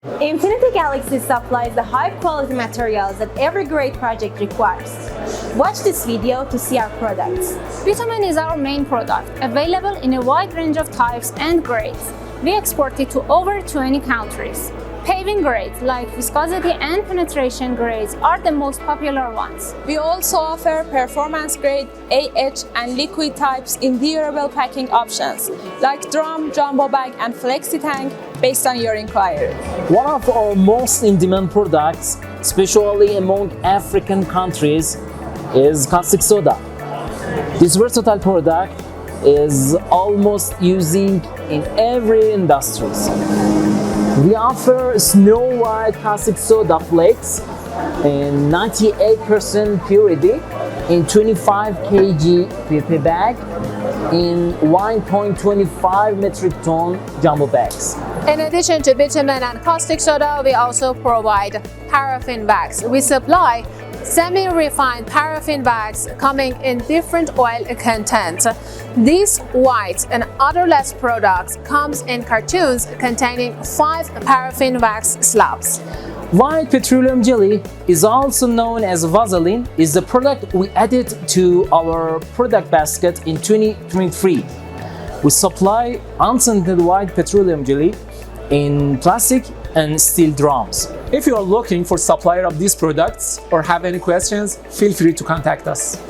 Infinity Galaxy supplies the high-quality materials that every great project requires. Watch this video to see our products. Bitumen is our main product, available in a wide range of types and grades. We export it to over 20 countries. Paving grades like viscosity and penetration grades are the most popular ones. We also offer performance grade, AH and liquid types in durable packing options like drum, jumbo bag and flexi tank based on your inquiry. One of our most in-demand products, especially among African countries, is caustic soda. This versatile product is almost using in every industry. We offer Snow White caustic soda flakes in 98% purity in 25 kg PP bag in 1.25 metric ton jumbo bags. In addition to bitumen and caustic soda, we also provide paraffin bags. We supply semi-refined paraffin bags coming in different oil content. These white and odorless products comes in cartons containing 5 paraffin wax slabs. White petroleum jelly is also known as Vaseline, is the product we added to our product basket in 2023. We supply unscented white petroleum jelly in plastic and steel drums. If you are looking for supplier of these products or have any questions, feel free to contact us.